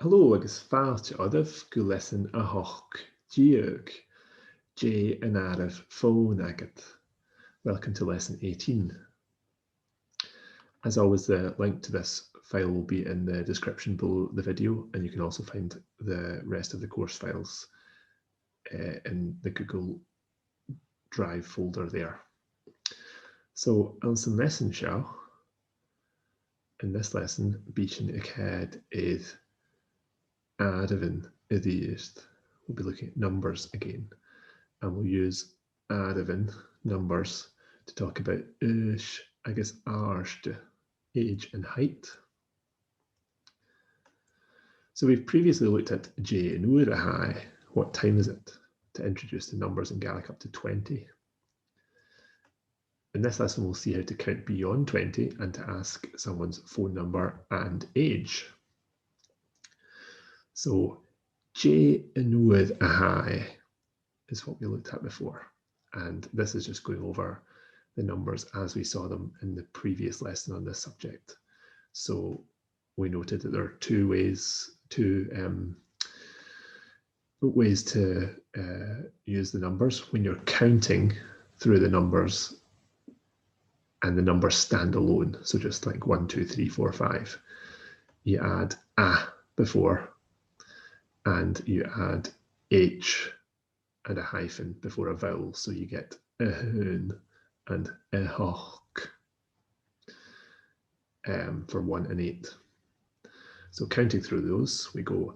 Hello agus fáilte adamh go lesan a hoch diog, J an àireamh phone agad. Welcome to lesson 18. As always, the link to this file will be in the description below the video, and you can also find the rest of the course files in the Google Drive folder there. So, on some lesson show, in this lesson, bíchin agad is àireamh i dtíist. We'll be looking at numbers again, and we'll use àireamh numbers to talk about agus áirste, age and height. So we've previously looked at J and uair a high, what time is it, to introduce the numbers in Gaelic up to 20. In this lesson, we'll see how to count beyond 20 and to ask someone's phone number and age. So J and uair a high is what we looked at before. And this is just going over the numbers as we saw them in the previous lesson on this subject. So we noted that there are two ways to use the numbers. When you're counting through the numbers and the numbers stand alone, so just like 1, 2, 3, 4, 5, you add a before, and you add h and a hyphen before a vowel, so you get ahun and hoch for 1 and 8. So counting through those, we go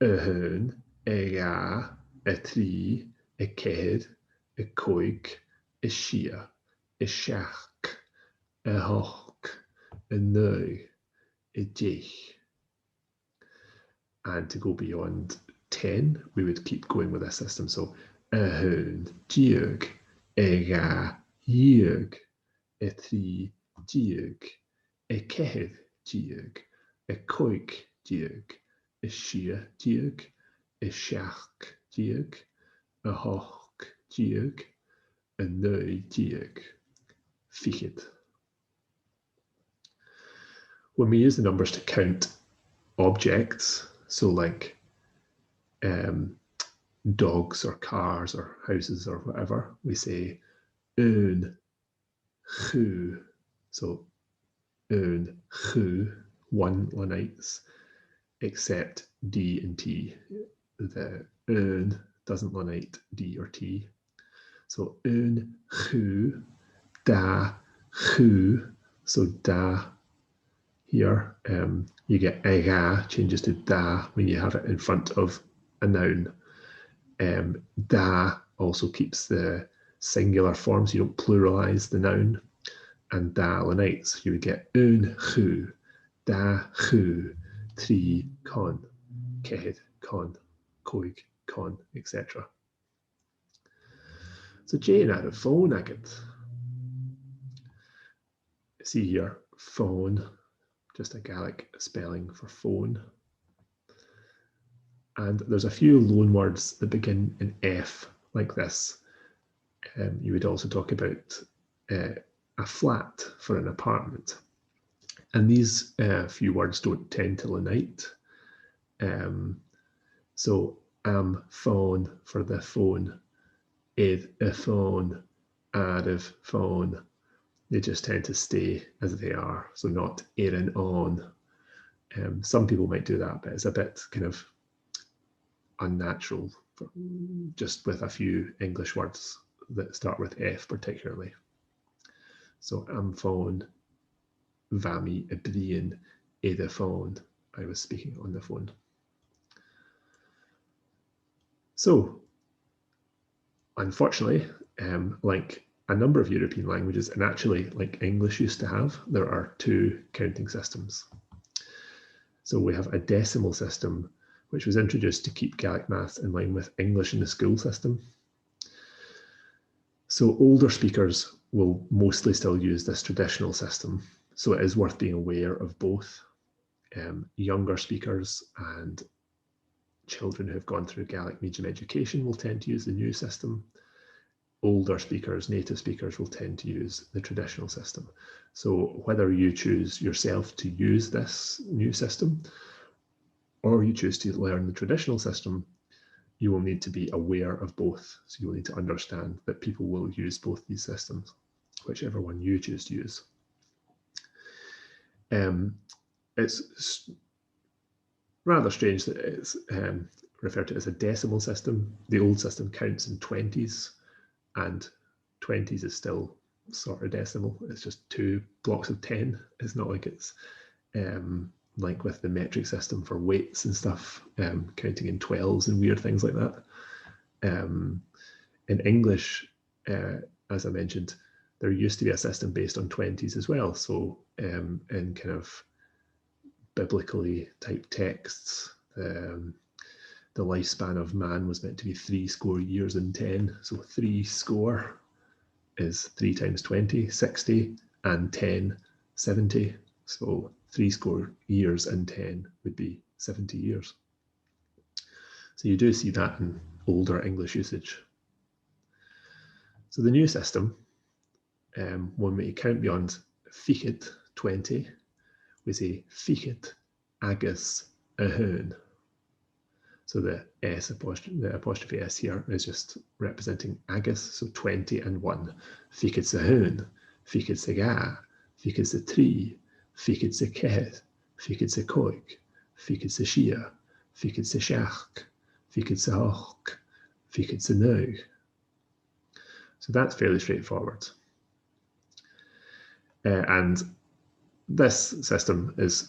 ahun, ga, trí, ceithid, coig, shia, seach, hoch, neu, deich. And to go beyond 10, we would keep going with this system. So ahun, diog, ga, diog, trí, diog, ceithid, diog, coig, diog, shia, diog, seach, diog, hoch, diog, neu, diog, fichid. When we use the numbers to count objects, so like dogs or cars or houses or whatever, we say un, chu. So un, chu, one lenites, except D and T. The un doesn't lenite D or T. So un, chu, da, chu. So da here, you get aga changes to da when you have it in front of a noun. Da also keeps the singular form, so you don't pluralize the noun. And da lenites, you would get un, chu, da, chu, trí, con, ceithid, con, coig, con, etc. So J and àireamh phone agad. See here, phone, just a Gaelic spelling for phone. And there's a few loan words that begin in F, like this. You would also talk about a flat for an apartment. And these few words don't tend to lenite. So phone for the phone, id a phone, àireamh phone. They just tend to stay as they are, so not éireann on. Some people might do that, but it's a bit kind of unnatural, just with a few English words that start with F particularly. So phone, vami, brian, the phone. I was speaking on the phone. So, unfortunately, like a number of European languages, and actually like English used to have, there are two counting systems. So we have a decimal system, which was introduced to keep Gaelic maths in line with English in the school system. So older speakers will mostly still use this traditional system, so it is worth being aware of both. Younger speakers and children who have gone through Gaelic medium education will tend to use the new system. Older speakers, native speakers, will tend to use the traditional system. So whether you choose yourself to use this new system or you choose to learn the traditional system, you will need to be aware of both. So you will need to understand that people will use both these systems, whichever one you choose to use. It's rather strange that it's referred to as a decimal system. The old system counts in 20s, and 20s is still sort of decimal. It's just 2 blocks of 10. It's not like it's like with the metric system for weights and stuff, counting in 12s and weird things like that. In English, as I mentioned, there used to be a system based on 20s as well. So in kind of biblically type texts, the lifespan of man was meant to be 70 years and 10. So 70 is 3 times 20, 60, and 10, 70. So 70 years and 10 would be 70 years. So you do see that in older English usage. So the new system, when we count beyond ficit 20, we say ficit agus ahun. So the apostrophe S here is just representing agus, so 20 and 1. Ficit ahun, ficit ga, ficit 3, ficit cehed, ficit coig, ficit shia, ficit seach, ficit hoch, ficit neug. So that's fairly straightforward. And this system is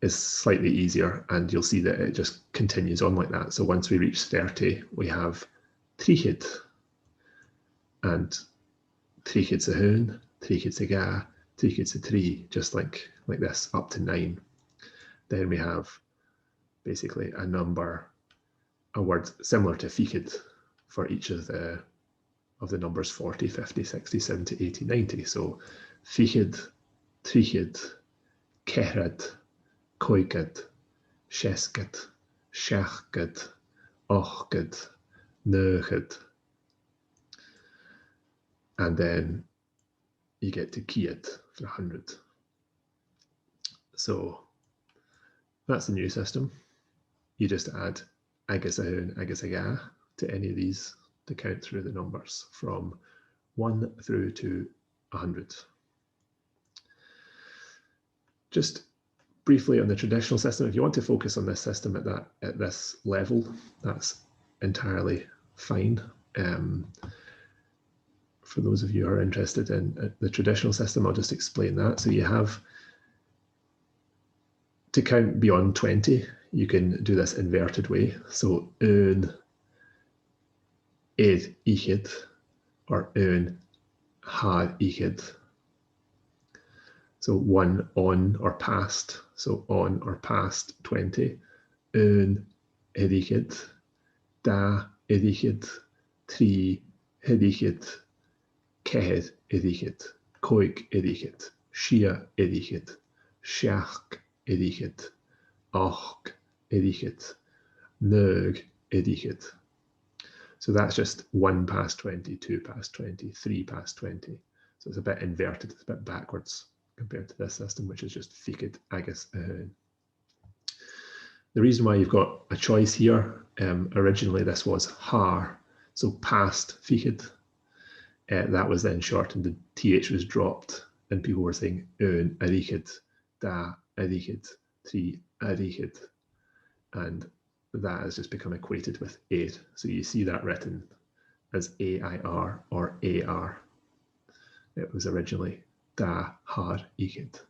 slightly easier, and you'll see that it just continues on like that. So once we reach 30, we have trichid, and trichid ahun, trichid ga, trichid 3, just like this, up to 9. Then we have basically a number, a word similar to ficid for each of the numbers 40, 50, 60, 70, 80, 90. So ficid, trichid, cehed, coigad, shesgad, seachgad, ochgad, neugad. And then you get to ciad for 100. So that's the new system. You just add agus ahun, agus ga to any of these to count through the numbers from 1 through to 100. Just briefly on the traditional system, if you want to focus on this system at this level, that's entirely fine. For those of you who are interested in the traditional system, I'll just explain that. So you have, to count beyond 20, you can do this inverted way. So un, ed, ichid, or un, had, ichid. So 1 on or past, so on or past 20. Un, edichid, da, edichid, 3, edichid, cehed, edichid, coig, edichid, shia, edichid, seach, edichid, och, edichid, neug, edichid. So that's just 1 past 20, 2 past 20, 3 past 20. So it's a bit inverted, it's a bit backwards compared to this system, which is just ficid agus ahun. The reason why you've got a choice here, originally this was har, so past ficid. That was then shortened, the th was dropped, and people were saying un, adichid, da, adichid, tri, adichid, and that has just become equated with 8. So you see that written as AIR or AR. It was originally da, har, ichid.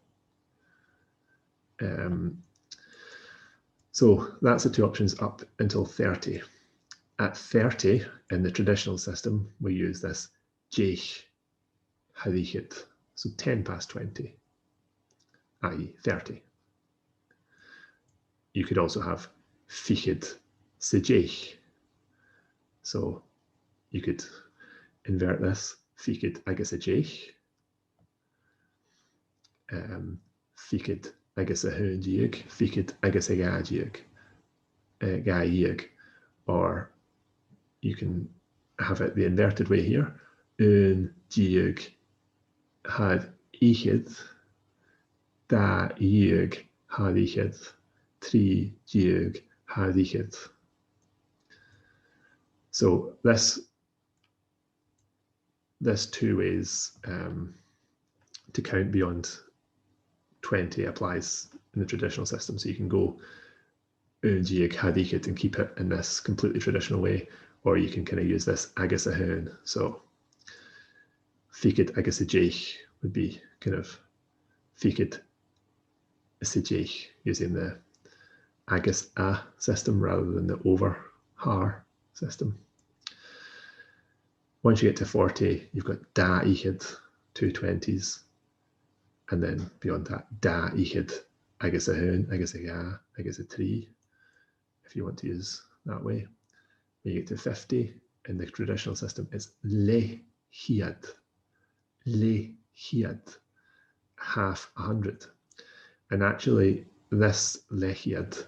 So that's the 2 options up until 30. At 30, in the traditional system, we use this jech, hadichid, so 10 past 20, i.e. 30. You could also have ficid sejech. So you could invert this, ficid agus ajech, ficid agus ahun diag, ficid agus ga diag, or you can have it the inverted way here, un diag had ichid, da diag had ichid, trí díog hadíchid. So this two ways to count beyond 20 applies in the traditional system. So you can go díog hadíchid and keep it in this completely traditional way, or you can kind of use this agus a hyn. So ficid agus a deich would be kind of ficid is a deich, using the agus a system rather than the over har system. Once you get to 40, you've got da ichid, 2 20s, and then beyond that, da ichid, agus a hyn, agus a ga, agus a trí, if you want to use that way. When you get to 50, in the traditional system, it's le hiad, half 100. And actually, this lehiad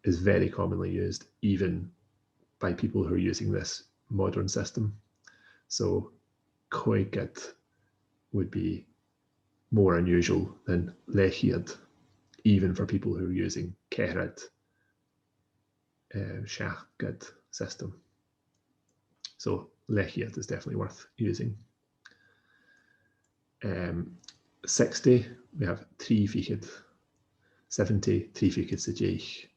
is very commonly used even by people who are using this modern system. So coigad would be more unusual than lehiad, even for people who are using cerad, seachgad system. So lehiad is definitely worth using. 60, we have trí ficid. 70, trí ficid sa deich.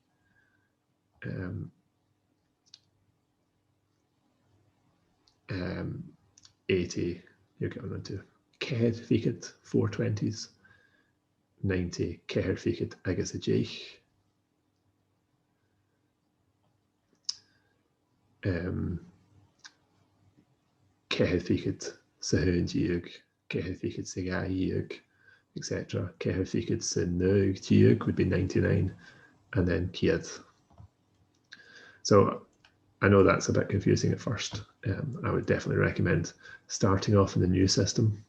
80, you're going into ceir ficid, 4 20s. 90, ceir ficid agus a deich. Ceir ficid sa hyn díog, ceir ficid sa ga díog, etc. Ceir ficid sa nug díog would be 99, and then ciad. So I know that's a bit confusing at first. I would definitely recommend starting off in the new system,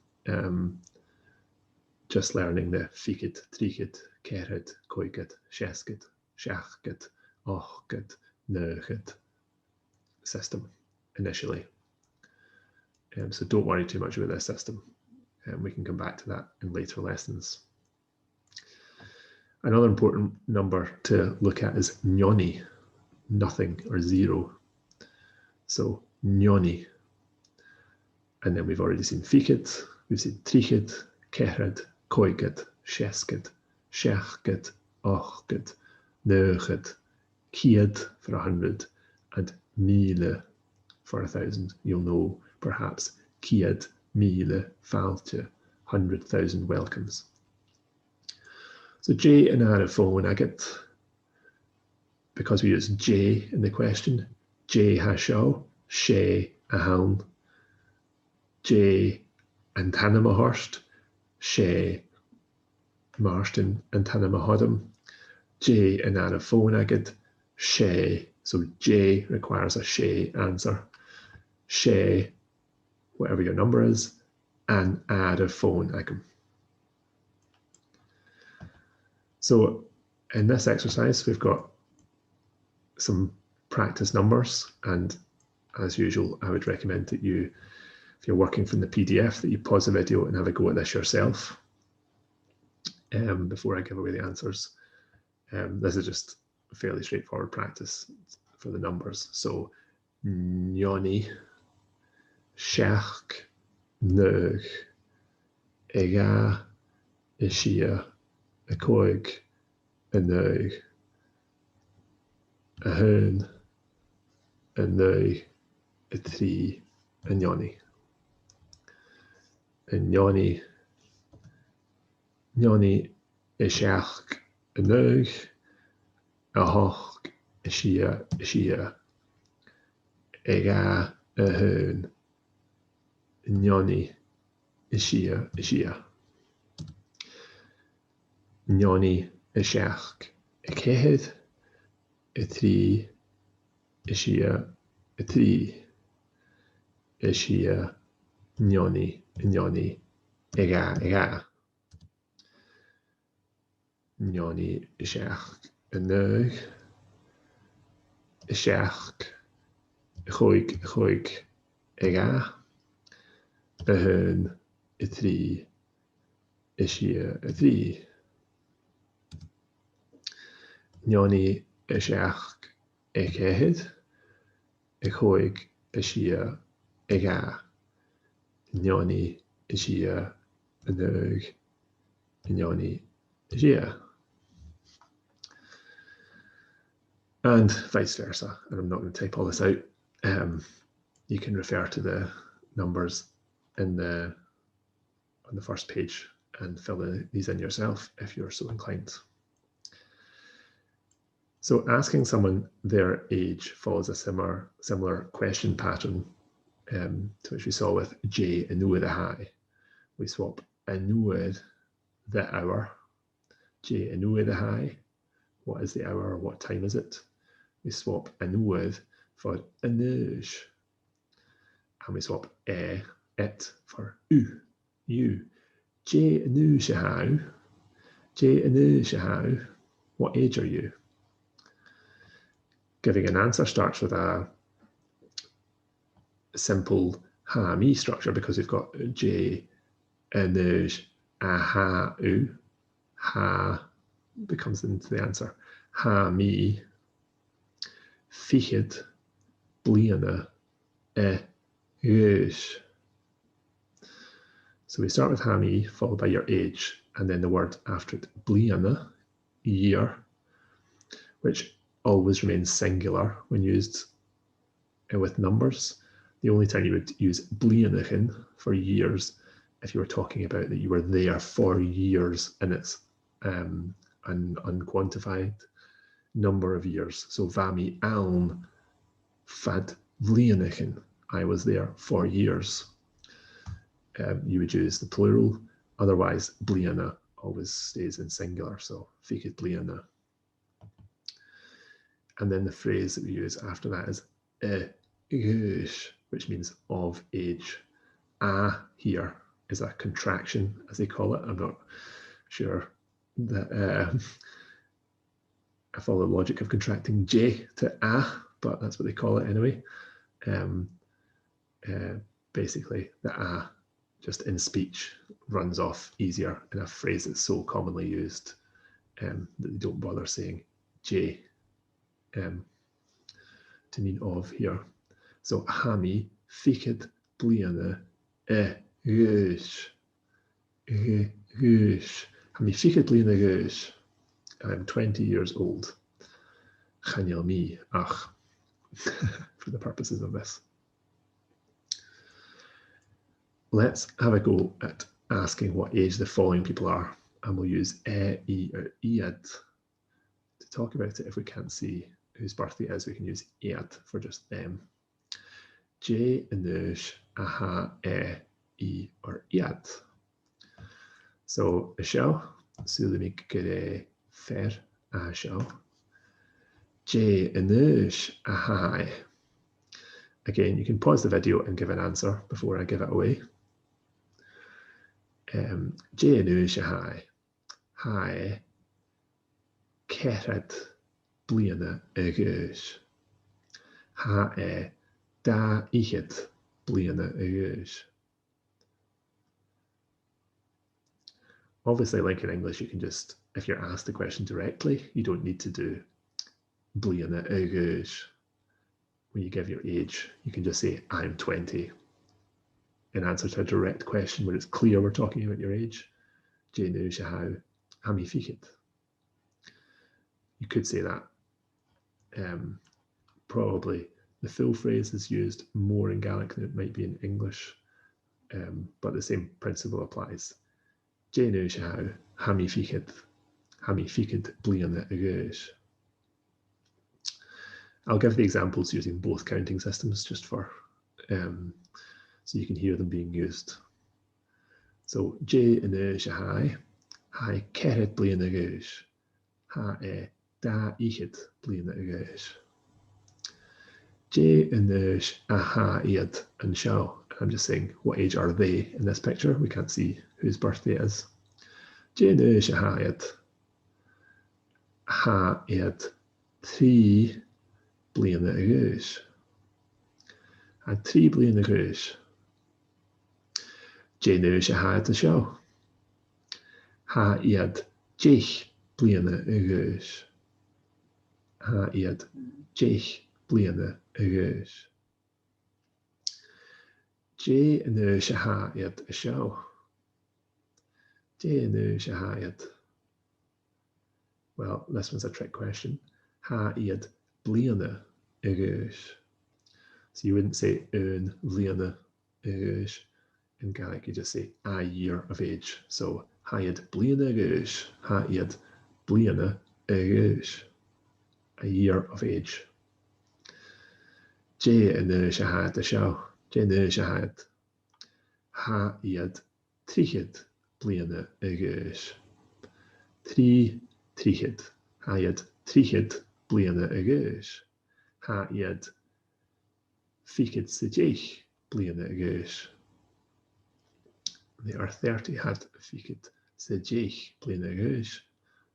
just learning the ficid, tríchid, ceirad, coigad, seascad, seachgad, ochgad, nuchgad system initially. So don't worry too much about this system. We can come back to that in later lessons. Another important number to look at is nioni, nothing or zero. So nioni. And then we've already seen ficid, we've seen tríchid, ceirad, coigad, seascad, seachgad, ochgad, nuchgad, ciad for 100, and míle for 1,000. You'll know perhaps ciad, míle, fáilte, 100,000 welcomes. So J in our phone agad, because we use J in the question, J ha seo, sé a haun, J and tanam a horst, sé Marston and tanam a hodam, J in our phone agad, sé, so J requires a sé answer, sé, whatever your number is, and add a phone agam. So in this exercise, we've got some practice numbers, and as usual, I would recommend that you, if you're working from the PDF, that you pause the video and have a go at this yourself before I give away the answers. This is just fairly straightforward practice for the numbers. So nioni, seach, nug, ega, ishia, a coig, a nug, a hyn, a nug, a trí, a nioni. A nioni, nioni, a seach, a nug, a hoch, a shia, ega, a hyn, a nioni, a shia. Nioni, a seach, a ceirad, a trí, a shia, a trí, a shia, nioni, ega. Nioni, a seach, a nug, a seach, a chuig, ega, a hyn, a trí, a shia, a trí. Nioni Isheach Ekehid, Echoig Ishia Ega, Nioni Ishia Anug, Nioni Ishia. And vice versa. And I'm not going to type all this out. You can refer to the numbers on the first page and fill these in yourself if you're so inclined. So asking someone their age follows a similar question pattern to which we saw with J Anuad a high. We swap Anuad the hour, J Anuad a high. What is the hour? What time is it? We swap Anuad for Anuj. And we swap it for U, you. J Anuj a how? J Anuj a how? What age are you? Giving an answer starts with a simple ha-me structure because we've got J, Anuj, a ha, U. Ha becomes into the answer. Ha-me, fichid, bliana, Yesh. So we start with ha-me followed by your age and then the word after it, bliana, year, which always remains singular when used with numbers. The only time you would use blianachin for years if you were talking about that you were there for years and it's an unquantified number of years. So vami aln fad blianachin, I was there for years. You would use the plural, otherwise bliana always stays in singular, so fikid bliana. And then the phrase that we use after that is age, which means of age. Here is a contraction, as they call it. I'm not sure that I follow the logic of contracting J to but that's what they call it anyway. Basically, the just in speech runs off easier in a phrase that's so commonly used that they don't bother saying J to mean of here. So hami fikid bliana gush. Hami fikid bliana gush. I'm 20 years old. Chanel mi ach for the purposes of this. Let's have a go at asking what age the following people are, and we'll use e or iad to talk about it. If we can't see whose birthday it is, we can use iad for just them. J, Anush, aha, e, or iad. So, Michelle, Sulimik Gere, Fer, Michelle. J, Anush, aha. Again, you can pause the video and give an answer before I give it away. J, Anush, aha. Hi. Kered, bliana, agus. Ha, da, ichit, bliana, agus. Obviously, like in English, you can just, if you're asked the question directly, you don't need to do bliana, agus. When you give your age, you can just say, I'm 20. In answer to a direct question where it's clear we're talking about your age. J, nu, how, hami fikit. You could say that. Probably the full phrase is used more in Gaelic than it might be in English, but the same principle applies. J, nu, how, hami fikit bliana agus. I'll give the examples using both counting systems just for so you can hear them being used. So J Anush hi keret bliana agus, ha da ichit bliana agus. J Anush aha iad and shao. I'm just saying what age are they in this picture? We can't see whose birthday it is. J Anush aha iad, ha iad 3 bliana agus. And 3 bliana agus. J nu se ha a seo. Ha iad 10 bliana agus. ha iad 10 bliana agáis. Dé anuas a ha iad a seo. Dé anuas a ha iad. Well, this one's a trick question. Ha iad bliana agáis. So you wouldn't say un bliana agáis. In Gaelic, you just say a year of age. So ha iad bliana agáis. Ha iad bliana agáis. A year of age. Dé anuas a ha a seo. Dé anuas a ha. Ha iad tríchid bliana agáis. Trí tríchid. Ha iad tríchid bliana agáis. Ha iad fichid sa 10 bliana agáis. There are 30 had fichid sa 10 bliana agáis.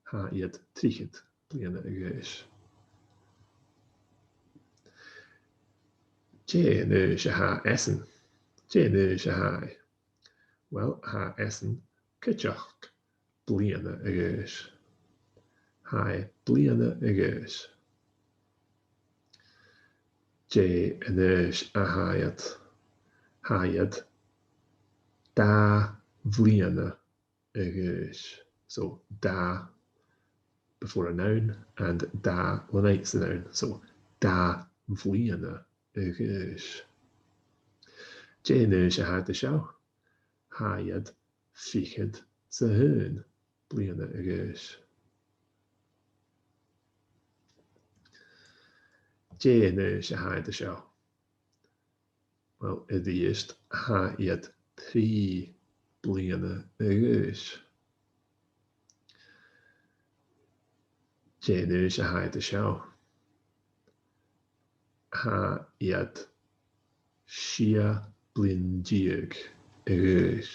Ha iad tríchid bliana agáis. Dé anuas a ha esan. Dé anuas a ha. Well, ha esan citeach bliana agáis. Ha bliana agáis. Dé anuas a ha iad. Ha iad da bbliana agáis. So da before a noun and da lenaight's the noun. So da bbliana agáis. Dé anuas a ha a seo. Ha iad fichid sa 1 bliana agáis. Dé anuas a ha a seo. Well, i dtíist ha iad 3 bliana agáis. Dé anuas a ha a seo. Ha iad 6 blian diag agáis.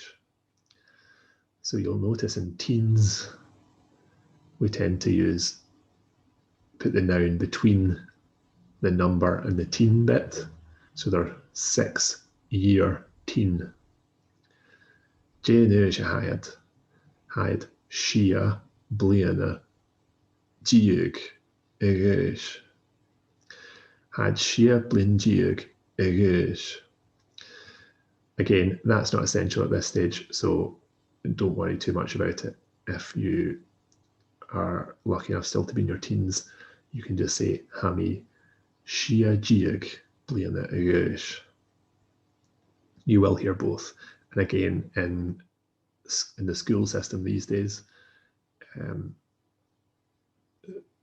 So you'll notice in teens, we tend to put the noun between the number and the teen bit. So they're 6 year teen. Dé anuas a ha iad 6 bliana diag agáis. Had 6 blian diag agáis. Again, that's not essential at this stage, so don't worry too much about it. If you are lucky enough still to be in your teens, you can just say ha mi 6 diag bliana agáis. You will hear both. And again, in the school system these days,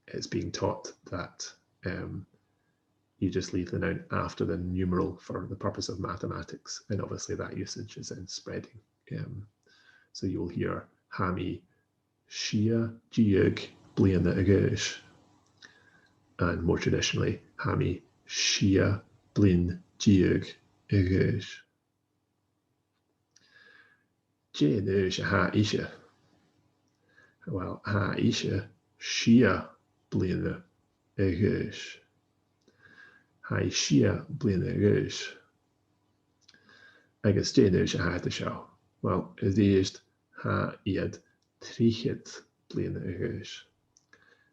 it's being taught that you just leave the noun after the numeral for the purpose of mathematics. And obviously that usage is then spreading. So you'll hear ha mi 6 diag bliana agáis. And more traditionally, ha mi 6 blian diag agáis. Dé anuas a ha ise. Well, ha ise 6 bliana agáis. Ha 6 bliana agáis. Agus dé anuas a ha a seo. Well, i dtíist ha iad tríchid bliana agáis.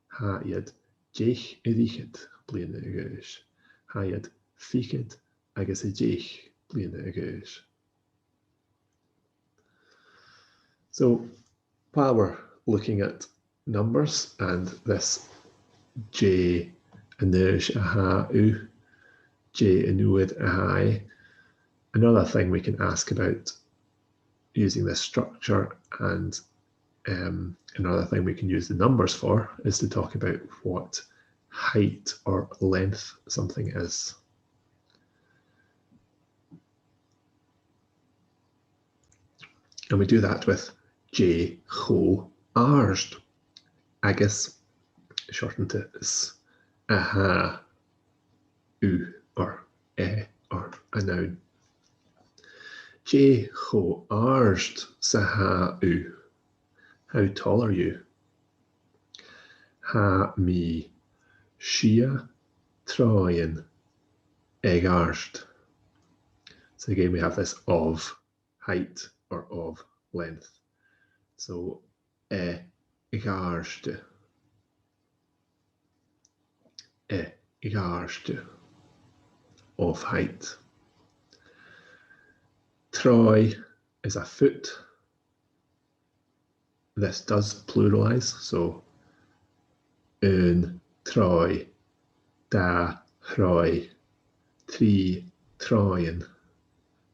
Ha iad 10 ríchid bliana agáis. Ha iad fichid agus 10 bliana agáis. So while we're looking at numbers and this J anuas a ha u, J anuad a ha, another thing we can ask about using this structure, and another thing we can use the numbers for, is to talk about what height or length something is. And we do that with J cho arst, agus, shortened to s, a ha, u, or e, or a noun. J cho arst sa ha u. How tall are you? Ha mi 6 troien ag arst. So again, we have this of height or of length. So ag arst. garste of height. Troi is a foot. This does pluralize, so troi, da troi, tri troien,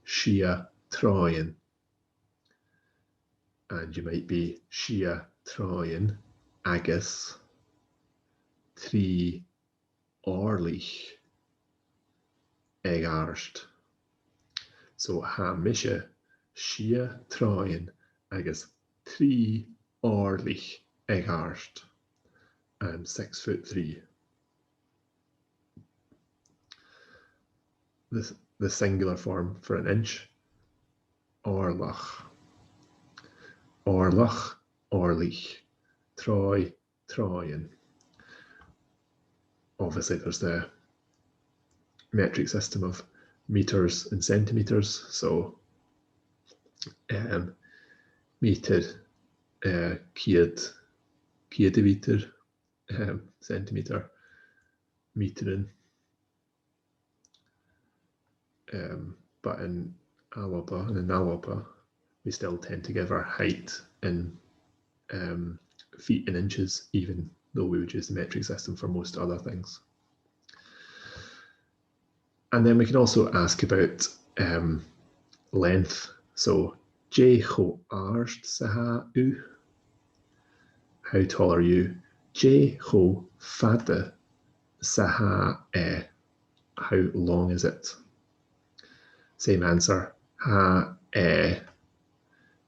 shia troien. And you might be shia troien, agus, tri orlich, egarst. So ha mische shia troien, agus tri orlich, egarst. I'm 6'3". The singular form for an inch, orlach. Orlach, orlich, troi, troien. Obviously there's the metric system of meters and centimeters, so meter, kilometer, centimeter, meteren. But in Awapa and in Nawapa, we still tend to give our height in feet and inches, even though we would use the metric system for most other things. And then we can also ask about length. So, je ho arst saha u? How tall are you? Je ho fade saha e? How long is it? Same answer. Ha e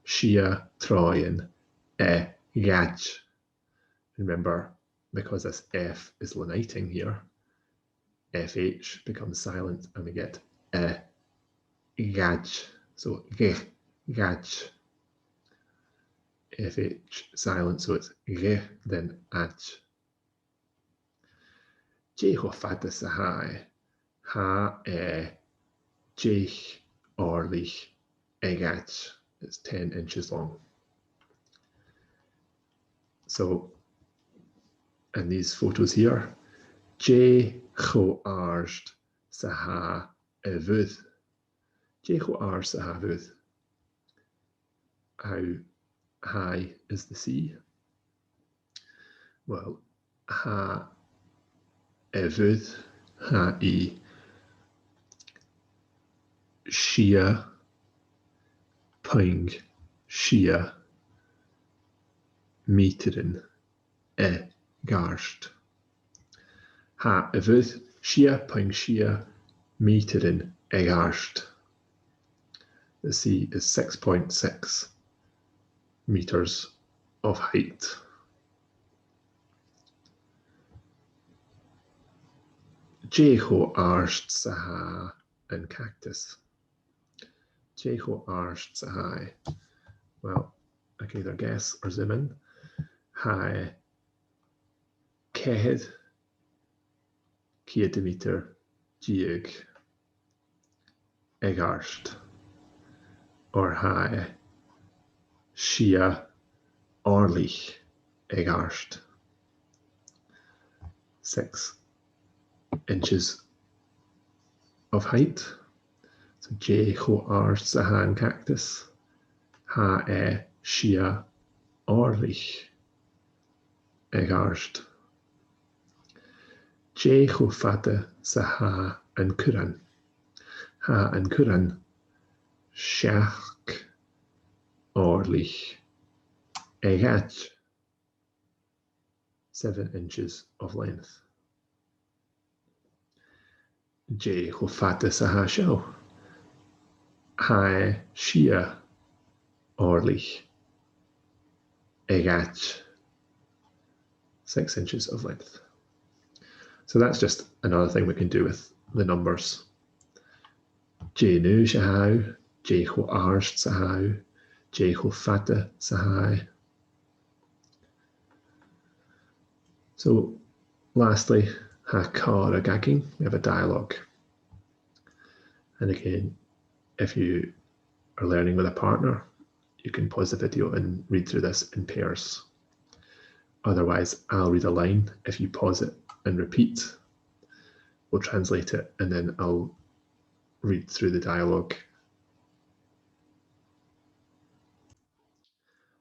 shia troien e gach. Remember, because this F is leniting here, FH becomes silent and we get e gach. So ge gach. FH silent, so it's ge, then ach. Je ho fade sahai. Ha e jech orlich egach. It's 10 inches long. So, in these photos here, je ho arst saha evuth. Je ho arst saha evuth. How high is the sea? Well, ha evuth, ha e shia ping shia meteren e garst. Ha evuth shia ping shia meteren e garst. The sea is 6.6 meters of height. Je ho arst saha and cactus. Je ho arst saha. Well, I can either guess or zoom in. Hai kehed kilometer dieg egarst. Or hai shia orlich egarst. 6 inches of height. So je ho arst saha and cactus. Ha e shia orlich egarst. Je ho fade saha and kuran. Ha and kuran shach orlich egach. 7 inches of length. Je ho fade saha shao. Ha shia orlich egach. 6 inches of length. So that's just another thing we can do with the numbers. Je nu sahau, je ho arst sahau, je ho fate sahai. So lastly, ha cara gagging, we have a dialogue. And again, if you are learning with a partner, you can pause the video and read through this in pairs. Otherwise, I'll read a line if you pause it and repeat, we'll translate it and then I'll read through the dialogue.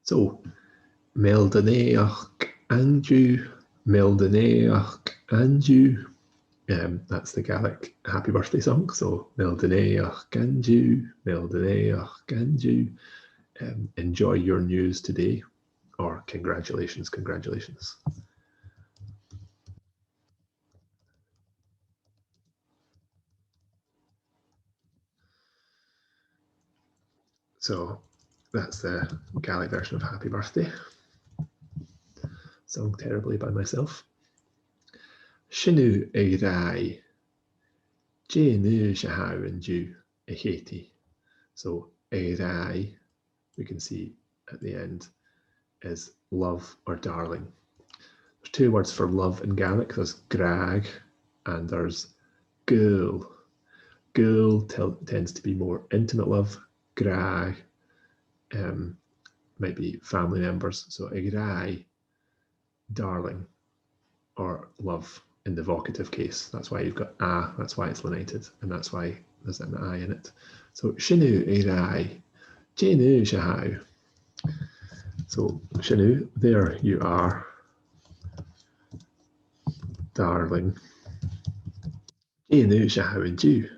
So, Meldaneach Andrew, Meldaneach Andrew. That's the Gaelic happy birthday song. So, Meldaneach Andrew, Meldaneach Andrew. Enjoy your news today, or congratulations, congratulations. So that's the Gaelic version of Happy Birthday, sung terribly by myself. Shinu e rai, nu shahau and ju e heti. So e rai, we can see at the end, is love or darling. There's two words for love in Gaelic. There's grag and there's gul. Gul tends to be more intimate love. Grag might be family members. So egrai, darling, or love in the vocative case. That's why you've got a, that's why it's lenited, and that's why there's an I in it. So shinu egrai, jenu shahau. So shinu, there you are, darling. Jenu shahau and you.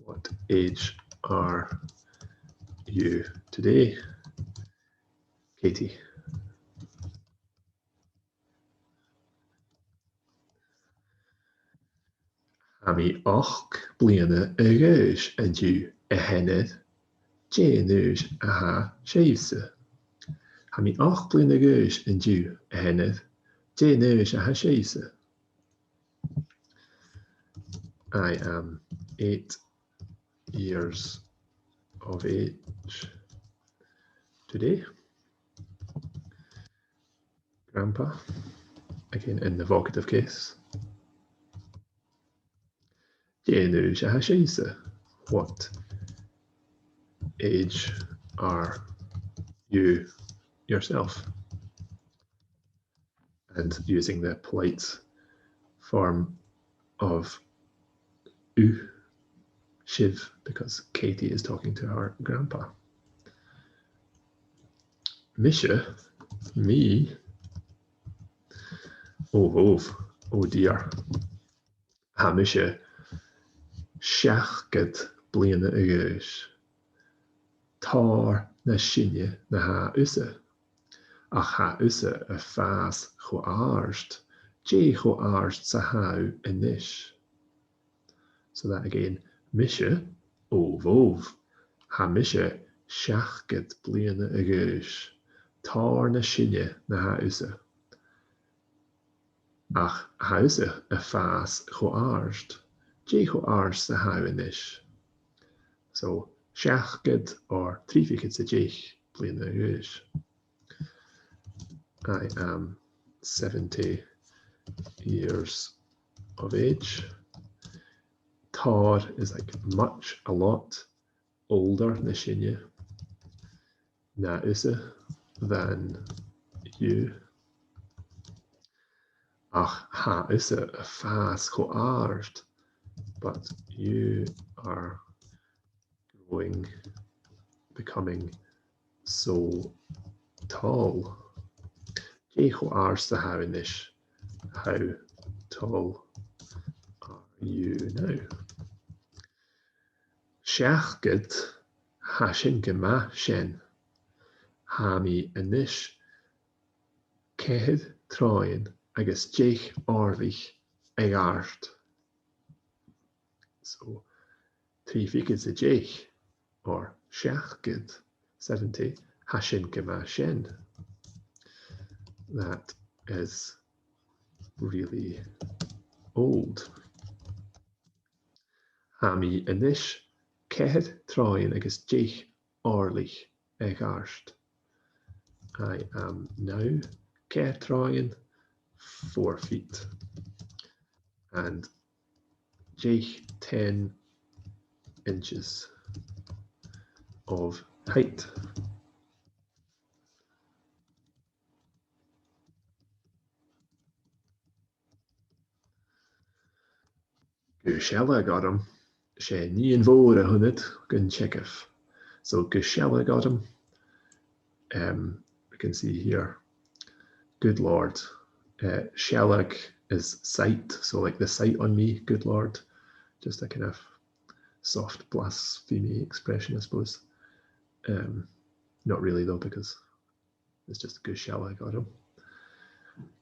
What age are you today, Katie? Hami och bliana agad and you a henned. Jenu aha shavse. Hami och bliana agad and you a henned. Jenu aha shavse. I am 8 years of age today. Grandpa, again in the vocative case. Jenu aha shavse. What age are you yourself? And using the polite form of u, shiv, because Katie is talking to her grandpa. Misha, me, oh dear. Ha Misha, seachgad bliana agad. Tar na sinne na ha usa. Ach ha usa a fas cho arst. J cho arst sa hau inish. So that again, Misha, vov. Ha Misha, seachgad bliana agad. Tar na sinne na ha usa. Ach ha usa a fas cho arst. J cho arst sa hau inish. So seachgad or tríficid sa jich bliana agad. I am 70 years of age. Tar is like much, a lot, older na sinne, na usa, than you. Ach ha usa a fas cho ard, but you are growing, becoming so tall. Jé cho ard sa hau inish. How tall are you now? Seachgad ha sin go maith sin. Ha mi inish ceithid tráin agus déich árlaich ag ard. So tríficid sa déich, or seachgad, 70, ha sin go maith sin. That is really old. Ha mi inish ceithid tráin agus déich árlaich ag ard. I am now trying 4 feet and 10 inches of height. Go shealach agam, sé ní an mhór a thunnit gon checkif. So go shealach agam, we can see here, good Lord. Shealach is sight, so like the sight on me, good Lord. Just a kind of soft blasphemy expression, I suppose. Not really though, because it's just a good shealach agam.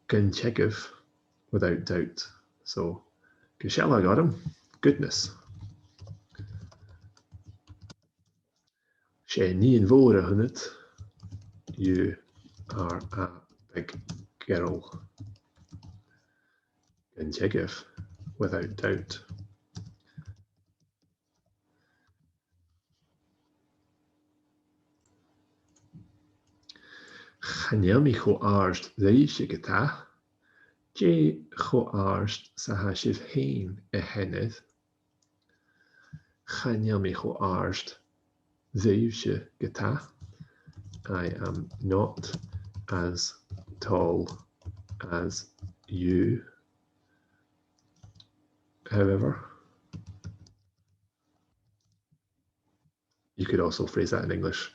Gon checkif, without doubt. So go shealach agam, goodness. Sé ní an mhór a thunnit, you are a big girl. Gon checkif, without doubt. Channeil mi cho arst dheise gotá, Dé cho arst sa ha sibh féin a hennead. Channeil mi cho arst dheise gotá. I am not as tall as you. However, you could also phrase that in English.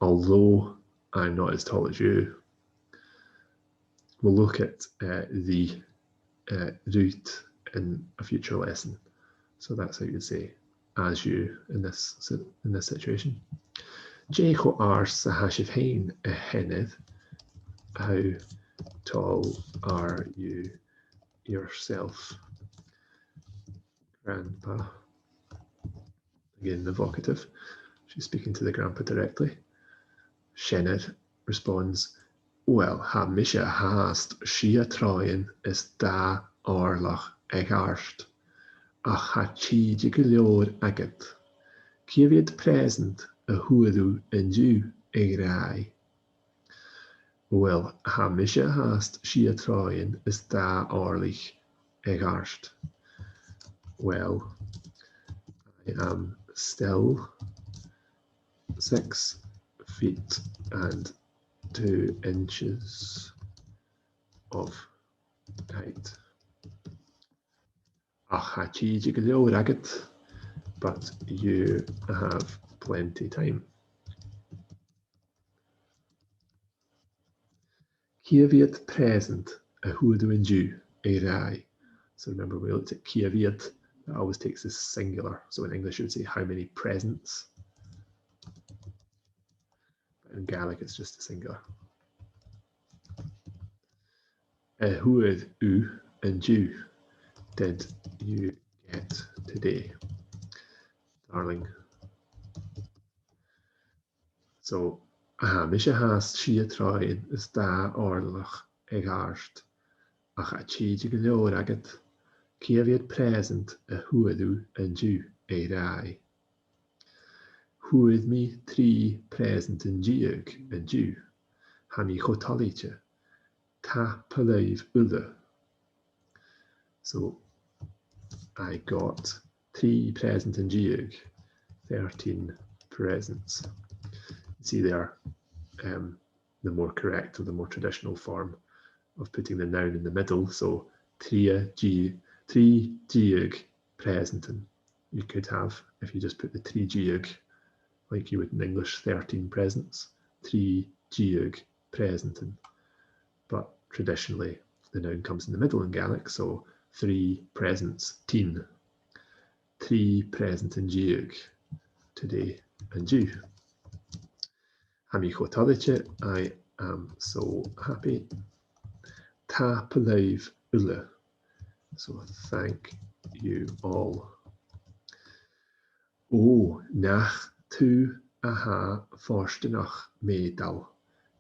Although I'm not as tall as you, we'll look at the root in a future lesson. So that's how you would say as you in this situation. Dé cho arst sa ha sibh féin a hennead. How tall are you yourself? Grandpa. Again, the vocative. She's speaking to the grandpa directly. Sinead responds, Well, ha misha haast shia troien is da orlach ag arst. Ach ha chi go leor agad. Civiad present a huadú in Jew ag rai. Well, ha misha haast shia troien is da orlich ag arst. Well, I am still 6 feet and 2 inches of height. Ach ha chi go leor agad, but you have plenty time. Civiad present a huadú in Jew a rai. So remember we looked at civiad, that always takes this singular. So in English you would say how many presents. But in Gaelic it's just a singular. A huadú in Jew did you get today, darling? So misha has shia troin is da orlach ag arst. Ach a chi go leor agad. Civiad present a huadú in Jew a rai. Huad mi 3 present in Jew. Ha mi chotaliche. Ta paleiv ulle. So I got 3 present in Jew, 13 presents. See there, the more correct or the more traditional form of putting the noun in the middle. So 3 Jew presenten. You could have, if you just put the 3 Jew like you would in English, 13 presents, 3 Jew presenten. But traditionally, the noun comes in the middle in Gaelic, so 3 presents, 10. 3 presenten Jew today and Jew. Hami chotaliche, I am so happy. Ta paleiv ulle. So thank you all. O nach tu aha forstenach medal.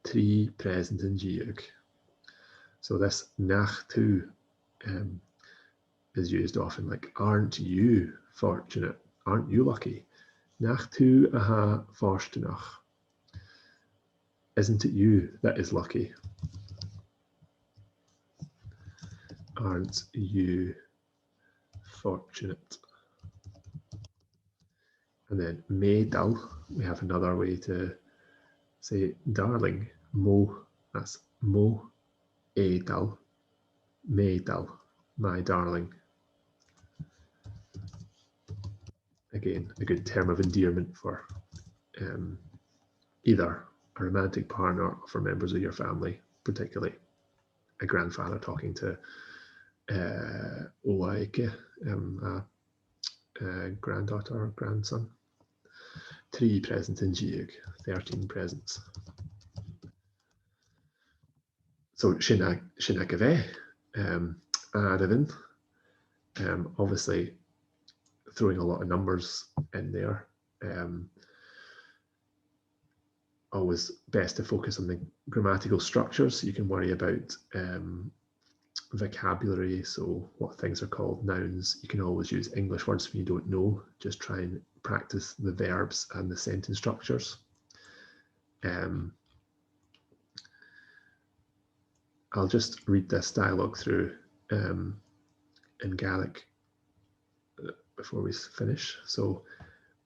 3 present in Jew. So this nach tu is used often like, aren't you fortunate? Aren't you lucky? Nach tu aha forstenach. Isn't it you that is lucky? Aren't you fortunate? And then medal, we have another way to say darling. Mo, that's mo edal, medal, my darling. again, a good term of endearment for either a romantic partner or for members of your family, particularly a grandfather talking to A1-18, a granddaughter or grandson. 3 present in Giag, 13 presents. So Shinna Gave, Adavin, obviously throwing a lot of numbers in there. Always best to focus on the grammatical structures. You can worry about vocabulary, so what things are called nouns. You can always use English words when you don't know. Just try and practice the verbs and the sentence structures. I'll just read this dialogue through in Gaelic before we finish. So,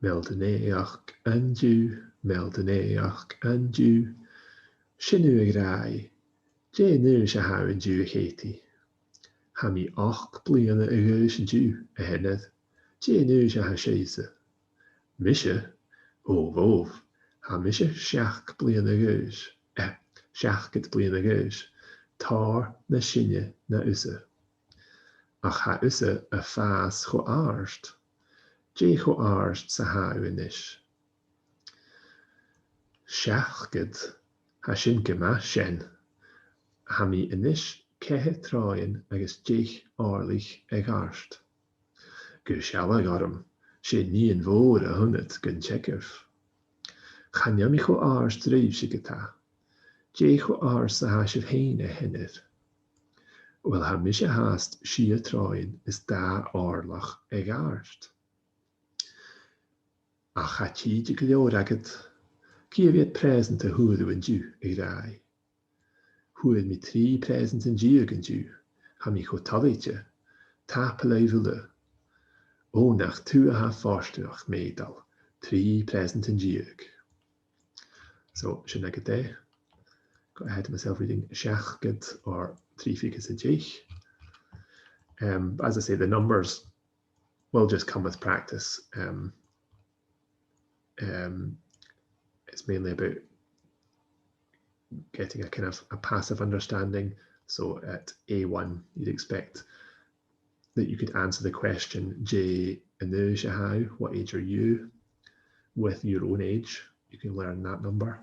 Meldaneach anju, Meldaneach anju, Shinu grai, Jenu se ha an ju héti. Ha mi 8 bliana a gauis an ju a henned, Jenu se ha séise. Mishe, vov, ha mishe 6 bliana a gauis, 6 bliana a gauis, tar na sinne na usse. Ach ha usse a fas cho aarst. Dé cho aarst sa ha inis. Seachgad ha sin gema sin. Ha mi inis cethe tráin agus déich árlich ag aarst. Gur seala garum, sé ní an bhór a hunnet gun tsekef. Chanja mi cho aarst réib si gata. Dé cho aarst sa ha sif héin a hennet. Wel ha mi se haast si a tráin is da árlach ag aarst. Ach ha tíide go leor agad, cí a bhéad present a thuadú an dú ag rai. Thuad mi 3 present an dú ag an dú, ha mi cho talite, tap a leivule. O nach tú a ha fástuach médal, 3 present an dú ag. So, sin agad day. Got ahead of myself reading Seachgad or 3 figures a déich. As I say, the numbers will just come with practice. It's mainly about getting a kind of a passive understanding. So at A1, you'd expect that you could answer the question, J anu how, what age are you? With your own age, you can learn that number.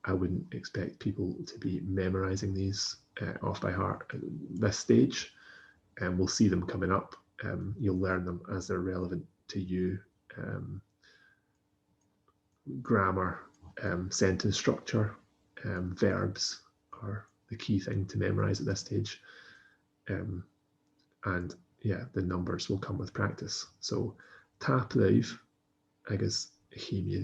I wouldn't expect people to be memorizing these off by heart at this stage. We'll see them coming up. You'll learn them as they're relevant to you. Grammar, sentence structure, verbs are the key thing to memorize at this stage. And yeah, the numbers will come with practice. So, tap live agus chimia